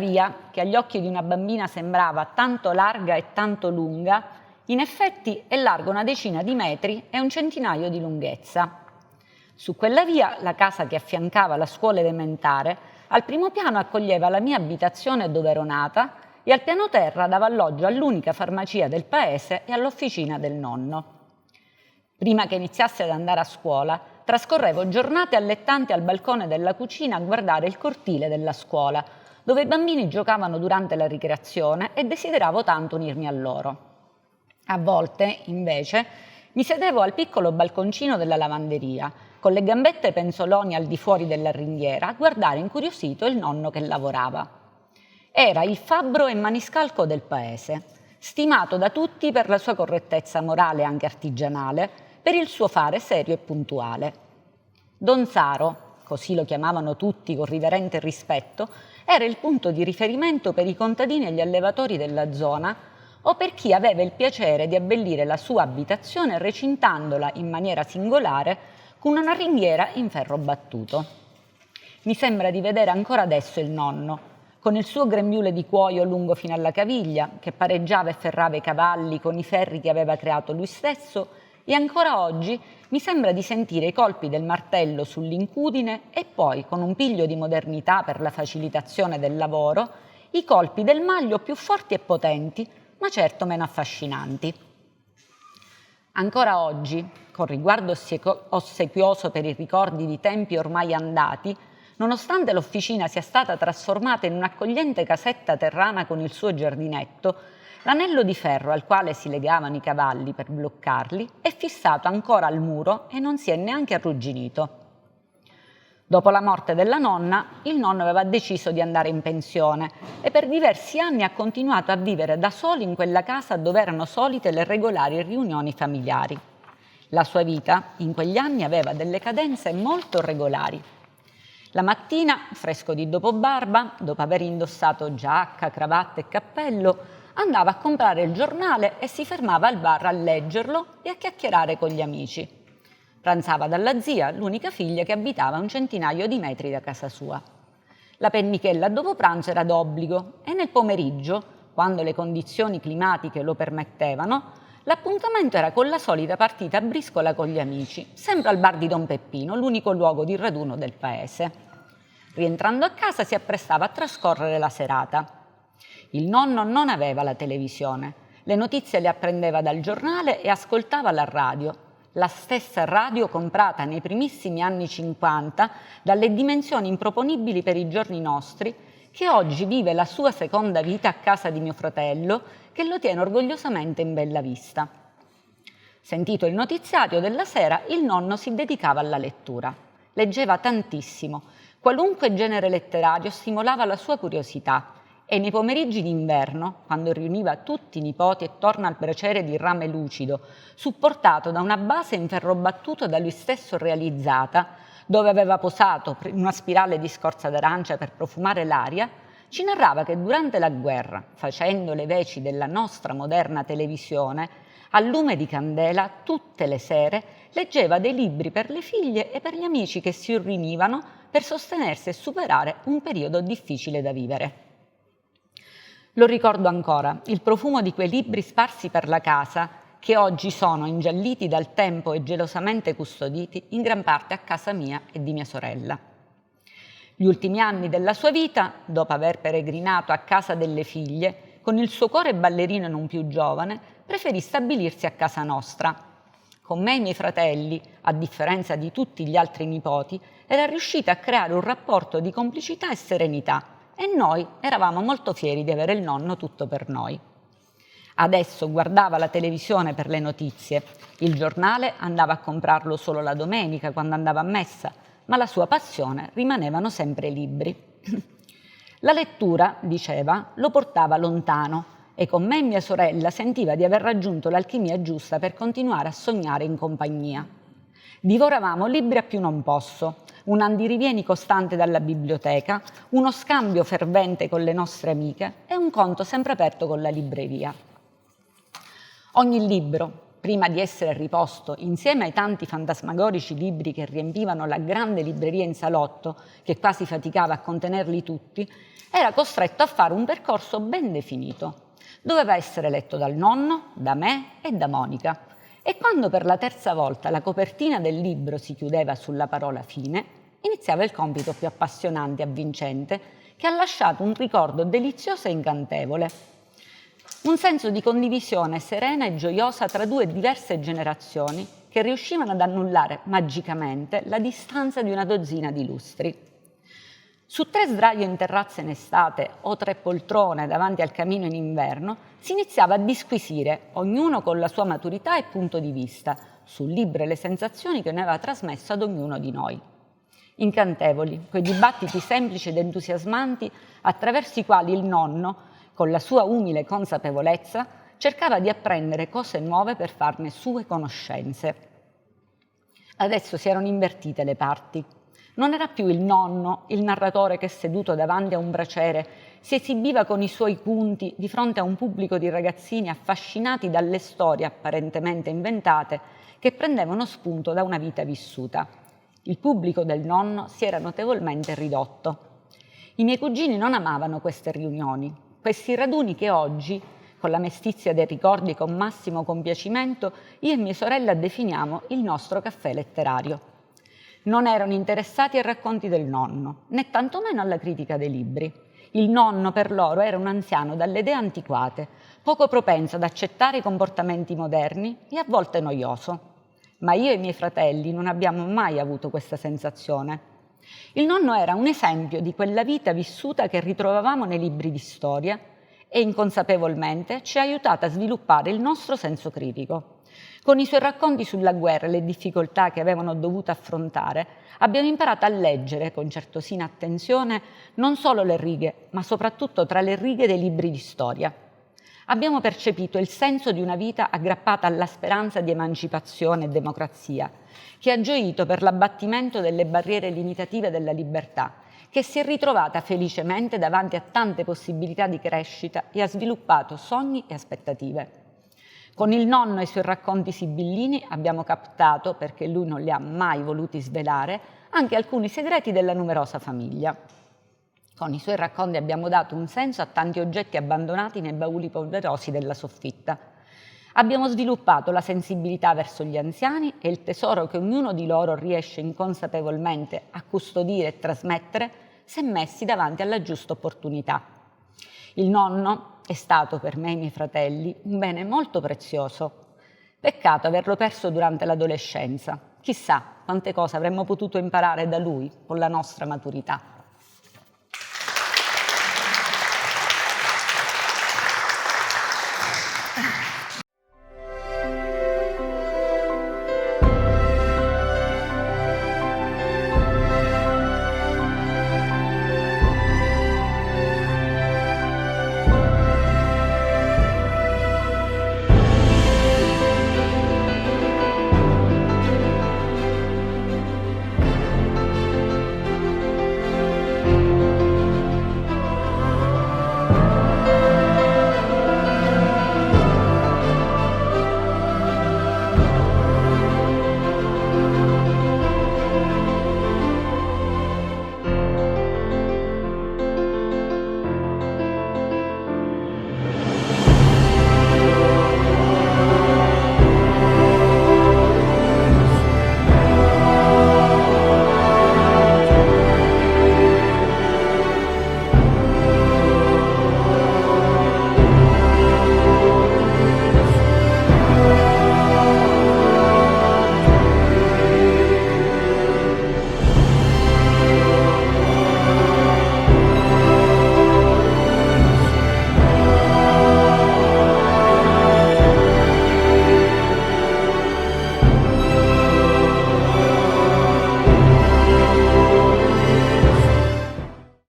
via, che agli occhi di una bambina sembrava tanto larga e tanto lunga, in effetti è larga una decina di metri e un centinaio di lunghezza. Su quella via, la casa che affiancava la scuola elementare, al primo piano accoglieva la mia abitazione dove ero nata e al piano terra dava alloggio all'unica farmacia del paese e all'officina del nonno. Prima che iniziasse ad andare a scuola, trascorrevo giornate allettanti al balcone della cucina a guardare il cortile della scuola, dove i bambini giocavano durante la ricreazione e desideravo tanto unirmi a loro. A volte, invece, mi sedevo al piccolo balconcino della lavanderia, con le gambette penzoloni al di fuori della ringhiera, a guardare incuriosito il nonno che lavorava. Era il fabbro e maniscalco del paese, stimato da tutti per la sua correttezza morale e anche artigianale, per il suo fare serio e puntuale. Don Saro, così lo chiamavano tutti con riverente rispetto, era il punto di riferimento per i contadini e gli allevatori della zona o per chi aveva il piacere di abbellire la sua abitazione recintandola in maniera singolare con una ringhiera in ferro battuto. Mi sembra di vedere ancora adesso il nonno, con il suo grembiule di cuoio lungo fino alla caviglia, che pareggiava e ferrava i cavalli con i ferri che aveva creato lui stesso, e ancora oggi mi sembra di sentire i colpi del martello sull'incudine e poi, con un piglio di modernità per la facilitazione del lavoro, i colpi del maglio più forti e potenti, ma certo meno affascinanti. Ancora oggi, con riguardo ossequioso per i ricordi di tempi ormai andati, nonostante l'officina sia stata trasformata in un'accogliente casetta terrana con il suo giardinetto, l'anello di ferro al quale si legavano i cavalli per bloccarli è fissato ancora al muro e non si è neanche arrugginito. Dopo la morte della nonna, il nonno aveva deciso di andare in pensione e per diversi anni ha continuato a vivere da solo in quella casa dove erano solite le regolari riunioni familiari. La sua vita in quegli anni aveva delle cadenze molto regolari. La mattina, fresco di dopobarba, dopo aver indossato giacca, cravatta e cappello, andava a comprare il giornale e si fermava al bar a leggerlo e a chiacchierare con gli amici. Pranzava dalla zia, l'unica figlia che abitava a un centinaio di metri da casa sua. La pennichella dopo pranzo era d'obbligo e nel pomeriggio, quando le condizioni climatiche lo permettevano, l'appuntamento era con la solita partita a briscola con gli amici, sempre al bar di Don Peppino, l'unico luogo di raduno del paese. Rientrando a casa si apprestava a trascorrere la serata. Il nonno non aveva la televisione, le notizie le apprendeva dal giornale e ascoltava la radio, la stessa radio comprata nei primissimi anni 50 dalle dimensioni improponibili per i giorni nostri, che oggi vive la sua seconda vita a casa di mio fratello, che lo tiene orgogliosamente in bella vista. Sentito il notiziario della sera, il nonno si dedicava alla lettura. Leggeva tantissimo, qualunque genere letterario stimolava la sua curiosità e nei pomeriggi d'inverno, quando riuniva tutti i nipoti attorno al braciere di rame lucido, supportato da una base in ferro battuto da lui stesso realizzata, dove aveva posato una spirale di scorza d'arancia per profumare l'aria, ci narrava che durante la guerra, facendo le veci della nostra moderna televisione, al lume di candela, tutte le sere, leggeva dei libri per le figlie e per gli amici che si riunivano per sostenersi e superare un periodo difficile da vivere. Lo ricordo ancora, il profumo di quei libri sparsi per la casa, che oggi sono ingialliti dal tempo e gelosamente custoditi in gran parte a casa mia e di mia sorella. Gli ultimi anni della sua vita, dopo aver peregrinato a casa delle figlie, con il suo cuore ballerino non più giovane, preferì stabilirsi a casa nostra. Con me e i miei fratelli, a differenza di tutti gli altri nipoti, era riuscita a creare un rapporto di complicità e serenità e noi eravamo molto fieri di avere il nonno tutto per noi. Adesso guardava la televisione per le notizie, il giornale andava a comprarlo solo la domenica quando andava a messa, ma la sua passione rimanevano sempre i libri. La lettura, diceva, lo portava lontano e con me e mia sorella sentiva di aver raggiunto l'alchimia giusta per continuare a sognare in compagnia. Divoravamo libri a più non posso, un andirivieni costante dalla biblioteca, uno scambio fervente con le nostre amiche e un conto sempre aperto con la libreria. Ogni libro, prima di essere riposto insieme ai tanti fantasmagorici libri che riempivano la grande libreria in salotto, che quasi faticava a contenerli tutti, era costretto a fare un percorso ben definito. Doveva essere letto dal nonno, da me e da Monica. E quando per la terza volta la copertina del libro si chiudeva sulla parola fine, iniziava il compito più appassionante e avvincente, che ha lasciato un ricordo delizioso e incantevole. Un senso di condivisione serena e gioiosa tra due diverse generazioni che riuscivano ad annullare magicamente la distanza di una dozzina di lustri. Su 3 sdraio in terrazza in estate o 3 poltrone davanti al camino in inverno si iniziava a disquisire, ognuno con la sua maturità e punto di vista, sul libro e le sensazioni che ne aveva trasmesso ad ognuno di noi. Incantevoli, quei dibattiti semplici ed entusiasmanti attraverso i quali il nonno, con la sua umile consapevolezza, cercava di apprendere cose nuove per farne sue conoscenze. Adesso si erano invertite le parti. Non era più il nonno, il narratore che seduto davanti a un braciere si esibiva con i suoi punti di fronte a un pubblico di ragazzini affascinati dalle storie apparentemente inventate che prendevano spunto da una vita vissuta. Il pubblico del nonno si era notevolmente ridotto. I miei cugini non amavano queste riunioni, questi raduni che oggi, con la mestizia dei ricordi e con massimo compiacimento, io e mia sorella definiamo il nostro caffè letterario. Non erano interessati ai racconti del nonno, né tantomeno alla critica dei libri. Il nonno per loro era un anziano dalle idee antiquate, poco propenso ad accettare i comportamenti moderni e a volte noioso. Ma io e i miei fratelli non abbiamo mai avuto questa sensazione. Il nonno era un esempio di quella vita vissuta che ritrovavamo nei libri di storia e inconsapevolmente ci ha aiutato a sviluppare il nostro senso critico. Con i suoi racconti sulla guerra e le difficoltà che avevano dovuto affrontare, abbiamo imparato a leggere con certosina attenzione non solo le righe, ma soprattutto tra le righe dei libri di storia. Abbiamo percepito il senso di una vita aggrappata alla speranza di emancipazione e democrazia, che ha gioito per l'abbattimento delle barriere limitative della libertà, che si è ritrovata felicemente davanti a tante possibilità di crescita e ha sviluppato sogni e aspettative. Con il nonno e i suoi racconti sibillini abbiamo captato, perché lui non li ha mai voluti svelare, anche alcuni segreti della numerosa famiglia. Con i suoi racconti abbiamo dato un senso a tanti oggetti abbandonati nei bauli polverosi della soffitta. Abbiamo sviluppato la sensibilità verso gli anziani e il tesoro che ognuno di loro riesce inconsapevolmente a custodire e trasmettere se messi davanti alla giusta opportunità. Il nonno è stato per me e i miei fratelli un bene molto prezioso. Peccato averlo perso durante l'adolescenza. Chissà quante cose avremmo potuto imparare da lui con la nostra maturità.